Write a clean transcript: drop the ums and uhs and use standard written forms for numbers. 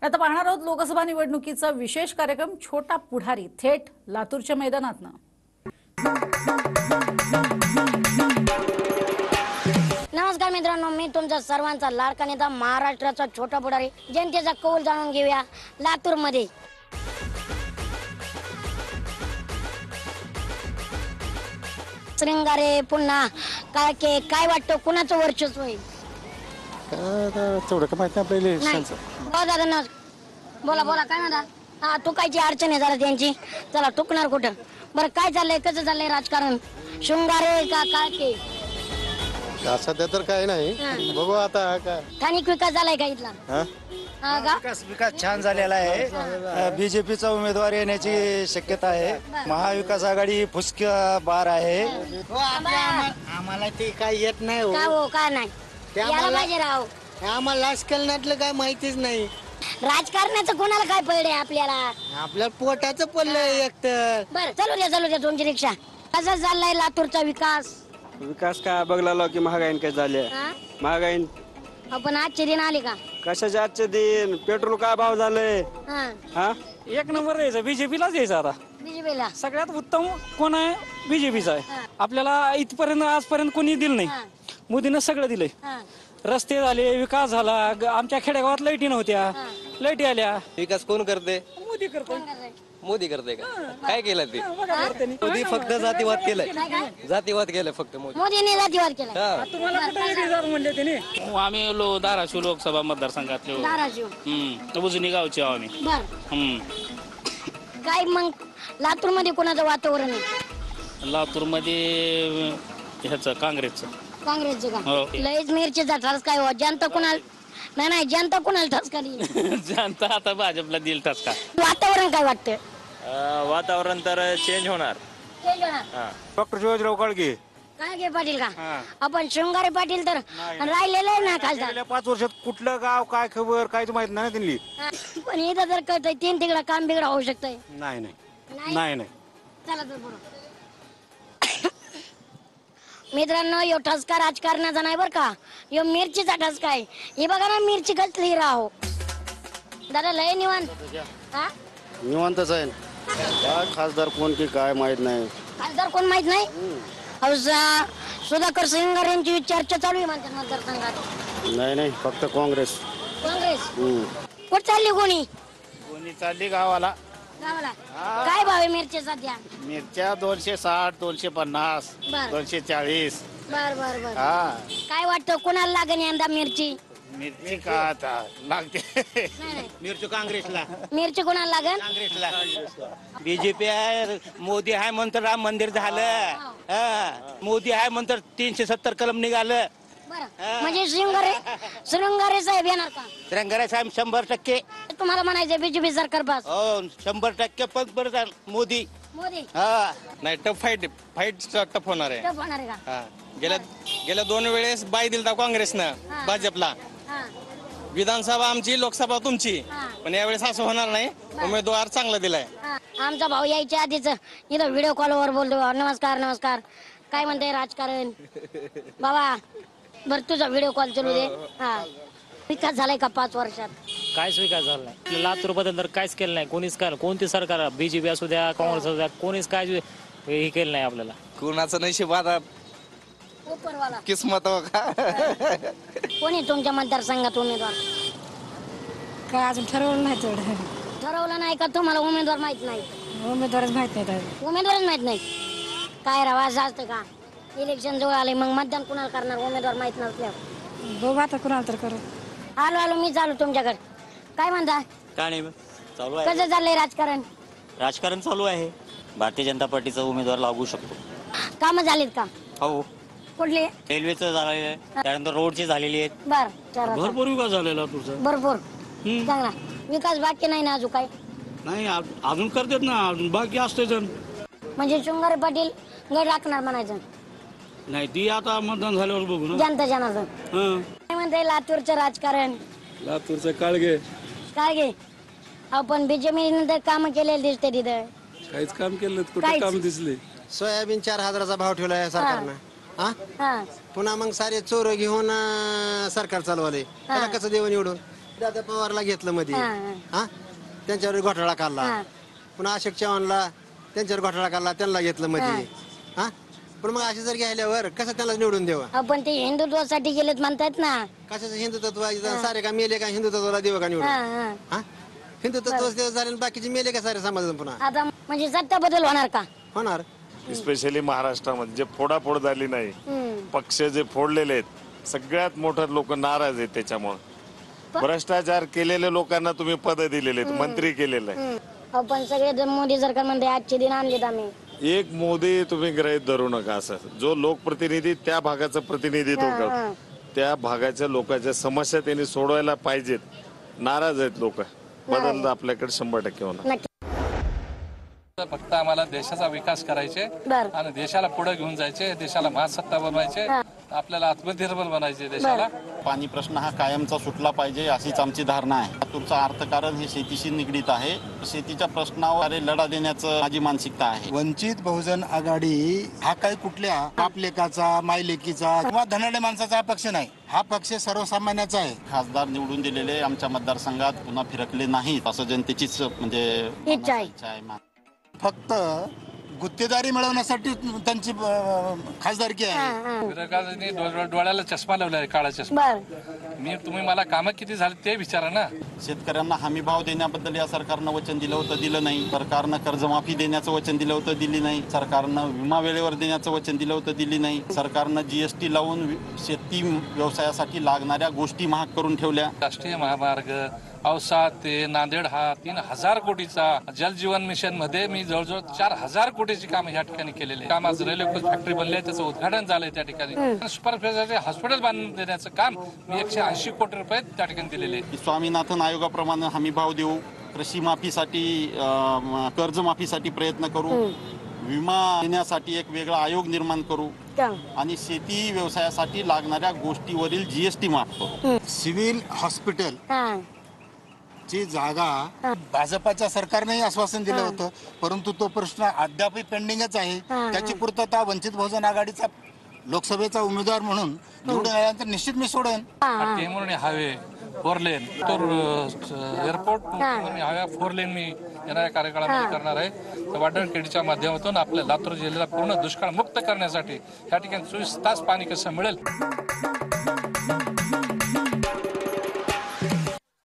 आता पाहणार आहोत लोकसभा निवडणुकीचा विशेष कार्यक्रम छोटा पुढारी थेट लातूरच्या मैदानातनं। नमस्कार मित्रांनो, मी तुमचा सर्वांचा लाडका नेता महाराष्ट्राचा छोटा पुढारी जनतेचा कौल जाणून घेऊया लातूर मध्ये। श्रृंगारे पुन्हा काय वाटतं कुणाचं वर्चस्व आहे? तेवढं काय माहिती आपल्याला इलेक्शनचं। दादा बोला काय म्हणता? हा टुकायची अडचण आहे जरा त्यांची, चला टुकणार कुठं? बरं काय चाललंय, कसं चाललंय राजकारण? शृंगारे का काळके? सध्या तर काय नाही, बघू आता काय स्थानिक विकास झालाय का इथला? विकास छान झालेला आहे। बीजेपीचा उमेदवार येण्याची शक्यता आहे। महाविकास आघाडी फुसक्या बार आहे। आम्हाला ते काय येत नाही हो। का हो का नाही याला पाहिजे राव? आम्हाला राजकारणातलं काय माहितीच नाही। राजकारणाचं कोणाला काय पडले आपल्याला? आपल्या पोटाचं पडलं एक तर। बर चालू द्या तुमची रिक्षा। कसा चाललाय लातूरचा विकास? विकास काय बघला की महागाईन काय झाले? महागाईन आपण आजचे दिन आले का? कशाचे आजचे दिन? पेट्रोल काय भाव झाले? हा एक नंबर द्यायचा, बीजेपीलाच द्यायचा। आता बीजेपीला सगळ्यात उत्तम कोण आहे? बीजेपीचा आहे। आपल्याला इथपर्यंत आजपर्यंत कोणी दिलं नाही, मोदीनं सगळं दिलंय। रस्ते झाले, विकास झाला, आमच्या खेडेगावात लाईटी नव्हत्या, लाईटी आल्या। विकास कोण करते? मोदी करतो। मोदी करते का? काय केलं ते? मोदी फक्त जातीवाद केलाय, जातीवाद केलाय फक्त मोदी। मोदीने जातीवाद केला। तुम्हाला कुठे वेगळी म्हणले त्याने? आम्ही धाराशिव लोकसभा मतदारसंघातले धाराशिव उजनी गावचे आहो आम्ही। बर काय मग लातूर मध्ये कोणाचं वातावरण आहे? लातूर मध्ये ह्याचं काँग्रेसचं काँग्रेसचं का? हो. लयच मिरचीचा ठसका हो। जनता कोणाला नाही जनता कोणाला ठसका देईल? जनता आता भाजपला देईल ठसका। वातावरण काय वाटतं? वातावरण तर चेंज होणार। डॉक्टर शिवाजीराव काळगे काय घे पाटील का? आपण शृंगारे पाटील तर राहिलेलं आहे ना खासदार। गेल्या 5 वर्षात कुठलं गाव काय खबर काहीच माहित नाही त्यांनी। पण इथं जर कळतंय 3 तिकडा काम बिगडा होऊ शकतंय। नाही चला तर पुढं। मित्रांनो, यो ठसका राजकारणाचा नाही बर का, यो मिरचीचा ठसका आहे। हे बघा ना मिरची कसली राहो। दादा लय निवांत? निवांतच आहे। काय खासदार कोण की काय माहित नाही। खासदार कोण माहित नाही? सुधाकर श्रृंगारे यांची चर्चा चालू आहे म्हणतात मतदारसंघात। नाही फक्त काँग्रेस। कुठं चालली कोणी चालली गावाला। काय भाव आहे मिरची सध्या? मिरच्या 260, 250, बर 240। बर काय वाटतं कोणाला लागेल यंदा मिरची? मिरची का आता लागते? मिरची काँग्रेसला। मिरची कोणाला लागेल? काँग्रेसला। बीजेपी आहे, मोदी आहे म्हणतो राम मंदिर झालं। मोदी आहे म्हणतो 370 कलम निघालं। म्हणजे श्रृंगारे साहेब येणार का? रंगाराय साहेब 100%। तुम्हाला म्हणायचं बीजेपी सरकार बस? हो 100% पण बरं मोदी। नाही टफ फाईट टफ होणार आहे। टफ होणार आहे का? गेल्या 2 वेळेस बाई दिलता काँग्रेसनं भाजपला। विधानसभा आमची, लोकसभा तुमची, पण यावेळेस असं होणार नाही। उमेदवार चांगला दिलाय। आमचा भाऊ यायच्या आधीच इथं व्हिडिओ कॉलवर बोलतो, नमस्कार काय म्हणते राजकारण बाबा? बर तुझा व्हिडिओ कॉल चालू दे। विकास झालाय का 5 वर्षात? काहीच विकास झाला नाही लातूर बद्दल तर काहीच केलं नाही कोणीच। कोणती सरकार, बीजेपी असू द्या, काँग्रेस असू द्या, कोणीच काय हे केलं नाही आपल्याला। कुणाचं नशीब आता उपरवाला किस्मत हो का? कोणी तुमच्या मतदारसंघात उमेदवार? काय अजून ठरवलं नाही तेवढं। ठरवलं नाही का? तुम्हाला उमेदवार माहित नाही? उमेदवारच माहित नाही। उमेदवारच माहित नाही काय राव? असं असतं का? इलेक्शन जवळ आले मग मतदान कुणाला करणार उमेदवार माहित नसल्यावर? बघू आता कुणाला तर करू। आलो मी चालू तुमच्याकडे। काय म्हणता? काय नाही चालू आहे। कसं चाललंय राजकारण? राजकारण चालू आहे। भारतीय जनता पार्टीचा उमेदवार लागू शकतो। कामं झालीत का? हो कुठले? रेल्वेचं झालेलं आहे, त्यानंतर रोडची झालेली आहेत। भरपूर विकास झालेला तुझा। भरपूर चांगला विकास बाकी नाही ना अजून काय? नाही अजून करतात ना, बाकी असते जण। म्हणजे शृंगारे पाटील गड राखणार म्हणायचं नाही? ती आता मतदान झाल्यावर बघू ना। जनता जनार्दन काय म्हणते लातूरचं राजकारण? लातूरचं काळगे काय गे आपण बीजेपीने काम केलेलं दिसते तिथं? काहीच काम केलं कुठे काम दिसले? सोयाबीन 4000चा भाव ठेवलाय सरकारनं। पुन्हा मग सारे चोर घेऊन सरकार चालवले, त्याला कसं देऊ निवडून? दादा पवारला घेतलं मध्ये हा त्यांच्यावर घोटाळा काढला. पुन्हा अशोक चव्हाणला त्यांच्यावर घोटाळा काढला, त्यांना घेतलं मध्ये. हा पण मग असे जर घ्यायल्यावर कसं त्यांना निवडून द्यावं? आपण ते हिंदुत्वासाठी गेलेत म्हणतात ना. कशाचं हिंदुत्व सारे का मेले का हिंदुत्वाला देऊ का निवडून? हा हिंदुत्व झाले बाकीचे मेले का सारे समाजातून पुन्हा आता म्हणजे सत्ता बदल होणार का? होणार. स्पेशली महाराष्ट्रामध्ये जे फोडाफोड झाली नाही, पक्ष जे फोडलेले आहेत, सगळ्यात मोठं लोक नाराज आहेत त्याच्यामुळे. भ्रष्टाचार केलेल्या लोकांना तुम्ही पद दिलेले आहेत, मंत्री केलेलं आहे. आपण सगळे मोदी सरकार म्हणते आजचे दिन आणलेत आम्ही. एक मोदी तुम्ही गृहीत धरू नका. असं जो लोकप्रतिनिधी त्या भागाचं प्रतिनिधित्व करतो, त्या भागाच्या लोकांच्या समस्या त्यांनी सोडवायला पाहिजेत. नाराज आहेत लोक. बदल आपल्याकडे 100% होणार. फक्त आम्हाला देशाचा विकास करायचे आणि देशाला पुढे घेऊन जायचे, देशाला महासत्ता बनवायचे, आपल्याला आत्मनिर्भर बनायचे देशाला. पाणी प्रश्न हा कायमचा सुटला पाहिजे अशीच आमची धारणा आहे. लातूरचं अर्थकारण हे शेतीशी निगडीत आहे. शेतीच्या प्रश्नावर लढा देण्याचं माझी मानसिकता आहे. वंचित बहुजन आघाडी हा काही कुठल्या बापलेकाचा, मायलेकीचा किंवा धनाढ्य माणसाचा पक्ष नाही. हा पक्ष सर्वसामान्याचा आहे. खासदार निवडून दिलेले आमच्या मतदारसंघात पुन्हा फिरकले नाहीत असं जनतेचीच म्हणजे इच्छा आहे. फक्त गुत्तेदारी मिळवण्यासाठी त्यांची खासदारकी आहे. विरोधकांनी डोळ्याला चष्मा लावला आहे, काळा चष्मा. तुम्ही मला कामं किती झाली ते विचारा ना. शेतकऱ्यांना हमी भाव देण्याबद्दल या सरकारनं वचन दिलं होतं, दिलं नाही. सरकारनं कर्जमाफी देण्याचं वचन दिलं होतं, दिली नाही. सरकारनं विमा वेळेवर देण्याचं वचन दिलं होतं, दिली नाही. सरकारनं GST लावून शेती व्यवसायासाठी लागणाऱ्या गोष्टी महाग करून ठेवल्या. राष्ट्रीय महामार्ग औसा ते नांदेड हा 3000 कोटीचा, जलजीवन मिशन मध्ये मी जवळजवळ 4000 कोटीची कामं या ठिकाणी केलेले. काम आज रेल्वे फॅक्टरी बनली आहे, त्याचं उद्घाटन झालंय त्या ठिकाणी. सुपरस्पेशालिटी हॉस्पिटल बांधून देण्याचं काम मी 180 कोटी रुपये त्या ठिकाणी दिलेले. स्वामीनाथन आयोगाप्रमाणे हमी भाव देऊ, कृषी माफीसाठी, कर्जमाफीसाठी प्रयत्न करू, विमा देण्यासाठी एक वेगळा आयोग निर्माण करू आणि शेती व्यवसायासाठी लागणाऱ्या गोष्टीवरील GST माफ करू. सिव्हिल हॉस्पिटल ची जागा भाजपाच्या सरकारने आश्वासन दिलं होतं, परंतु तो प्रश्न अद्याप पेंडिंगच आहे. त्याची पूर्तता वंचित बहुजन आघाडीचा लोकसभेचा उमेदवार म्हणून निवडून आल्यानंतर निश्चित मी सोडेन. म्हणून हायवे 4 लेन, एअरपोर्ट हायवे 4 लेन मी येणाऱ्या कार्यकाळामध्ये करणार आहे. तर वॉटर केडीच्या माध्यमातून आपल्या लातूर जिल्ह्याला पूर्ण दुष्काळ मुक्त करण्यासाठी या ठिकाणी 24 तास पाणी कसं मिळेल.